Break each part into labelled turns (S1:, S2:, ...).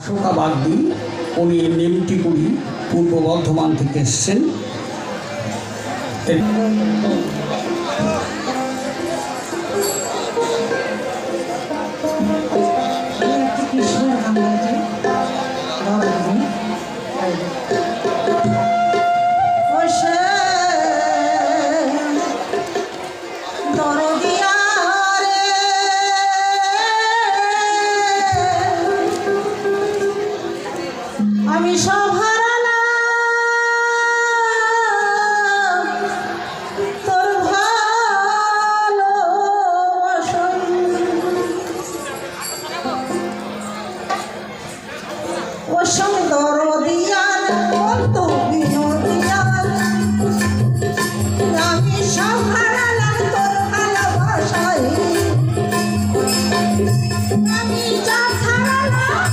S1: শোকা বাগদি, উনি নেমটিকুড়ি পূর্ব বর্ধমান থেকে এসছেন।
S2: আমি সব হারালাম তোর ভালোবাসা, ও সুন্দর দিয়ার বন্ধু বিনোদিয়ার, আমি সব হারালাম তোর ভালোবাসায়, আমি যা হারালাম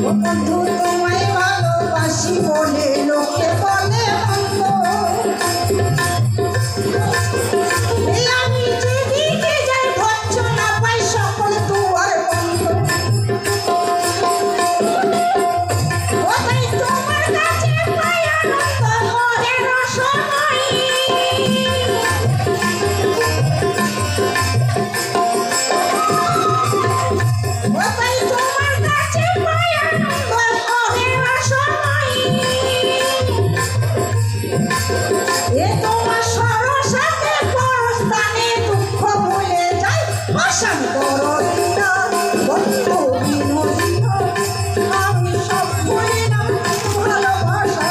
S2: বন্ধু তোমায় ভালোবাসি বলে লোকে বলে মন্দ, আমি যেদিকে যাই ভর্ৎসনা পাই সকল দুয়ার বন্ধ, ওটাই তোমার কাছে পাই আনন্দ মোহের রসময়ী, ওটাই তোমার কাছে পাই আনন্দ মোহের রসময়ী, এ তোমার সরসাতে পরস্থানে দুঃখ ভুলে যায়, আসান করদিনা বন্ধু বিনোদিনা, আমি সব ভুলিলাম ভালোবাসা।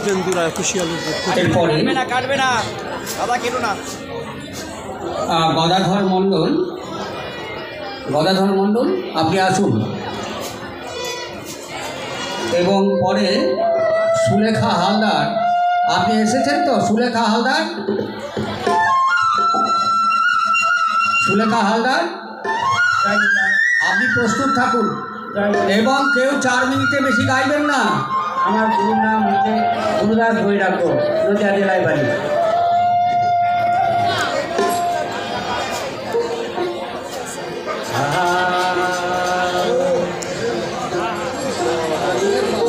S3: কৃষ্ণেন্দুরা খুশি আলু
S1: এরপরে
S3: কাটবে না দাদা কেন না
S1: গদাধর মণ্ডল আপনি আসুন। এবং পরে সুলেখা হালদার, আপনি এসেছেন তো? সুলেখা হালদার আপনি প্রস্তুত থাকুন এবং কেউ 4 মিনিটে বেশি গাইবেন না।
S4: আমার গুরুর নাম হচ্ছে গুরুদাস বৈরাগ্য, নদিয়া জেলায় বাড়ি।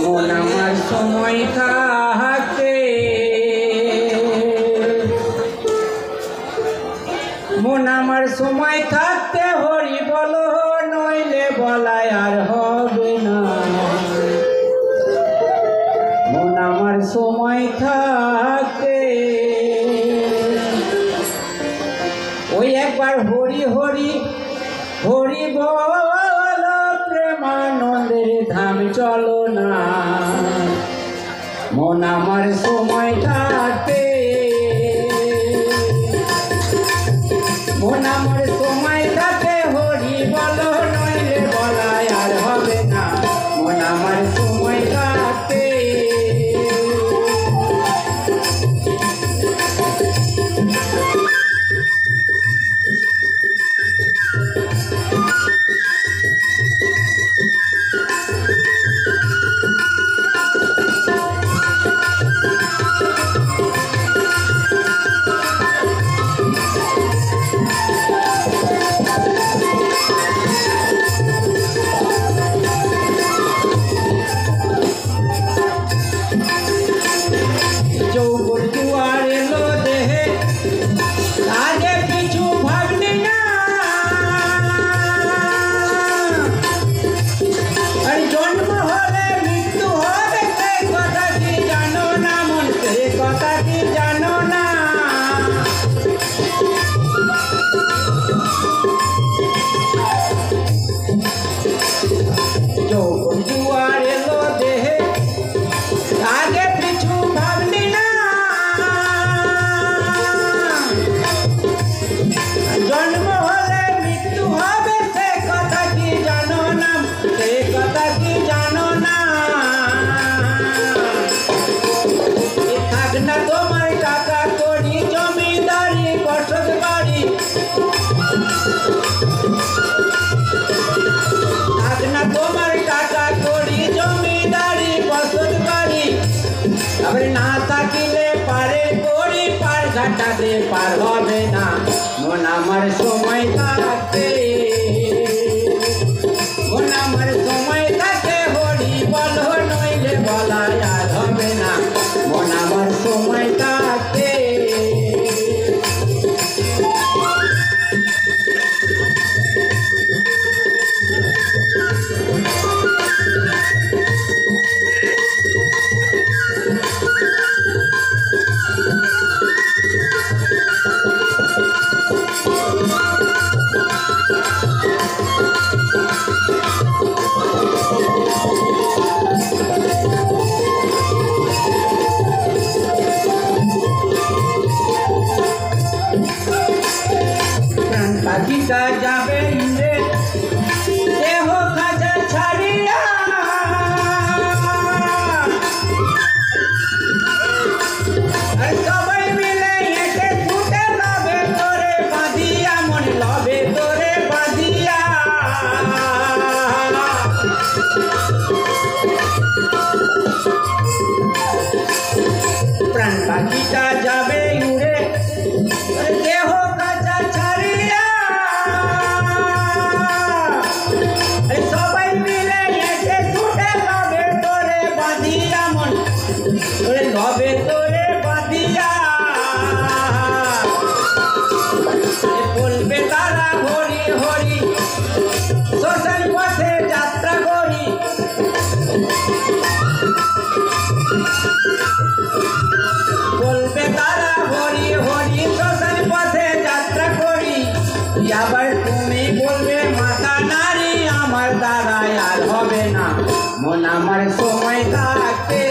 S4: মন আমার সময় থাকতে, মন আমার সময় থাকতে হরি বলো, নইলে বলায় আর হবে না। মন আমার সময় থাকতে ওই একবার হরি হরি হরি বল, প্রেমানন্দের ধাম চলো না। মন আমার সময় থাকতে, মন আমার সময় থাকতে হরি বলো, নইলে বলায় আর হবে না। মন আমার সময় থাকতে যৌবন দুয়ার এলো দেহে, আগে কিছু ভাবলি না। আর জন্ম হলে মৃত্যু হবে, সেই কথা কি জানো না? মন সেই কথা কি জানো না? যৌবন দুয়ার এলো দেহে, আগে পিছু ভাবলি না। জন্ম হলে মৃত্যু হবে, সে কথা কি জানো না? সে কথা কি জানো না? থাক না তোমার টাকা করি, জমিদারি বসত বাড়ি। থাক না তোমার টাকা করি, জমিদারি বসত বাড়ি। আবার না থাকিলে পারে করি, পার ঘাটাতে পার হবে না। মন আমার সময় থাকতে, মন আমার সময় থাকে হরি বলো, নইলে বলায় আর হবে না। মন আমার সময় থাকতে প্রাণ পাখিটা যাবে ইন্দ্রে, দেহ খাঁচা ছাড়িয়া। আর সবাই মিলে এসে ছুটে লবে তোরে বাঁধিয়া, মন লবে তোরে বাঁধিয়া। প্রাণ পাখিটা যাবে উড়ে, দেহ কাঁচা ছাড়িয়া। সবাই মিলে এসে ছুটে লবে তোরে বাঁধিয়া, মন লবে তোরে বাঁধিয়া। বলবে তারা হরি হরি, শ্মশান পথে যাত্রা করি। বলবে তারা হরি হরি, শ্মশান পথে যাত্রা করি। আবার তুমি বলবে মাতা নারী, আমার দ্বারায় আর হবে না। মন আমার সময় থাকতে,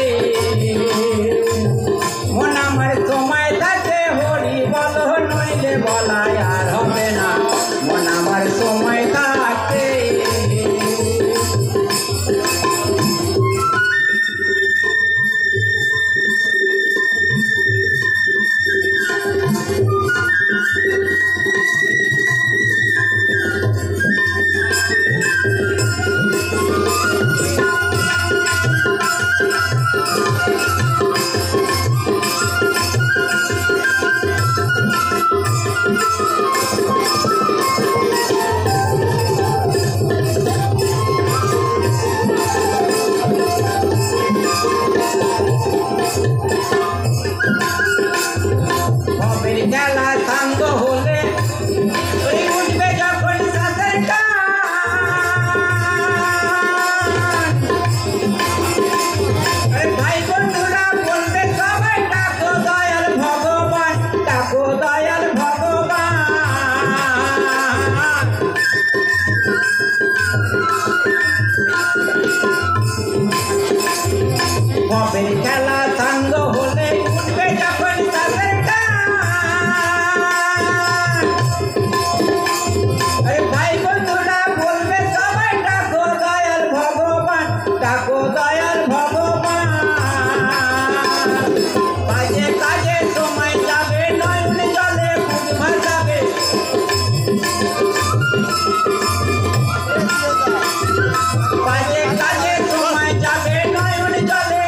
S4: কাজে কাজে সময় যাবে নয়ন জলে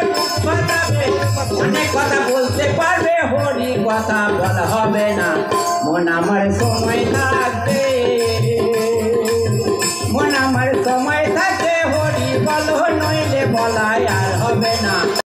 S4: বাজাবে অনেক কথা বলতে পারবে হরি কথা বলা হবে না মন আমার সময় লাগবে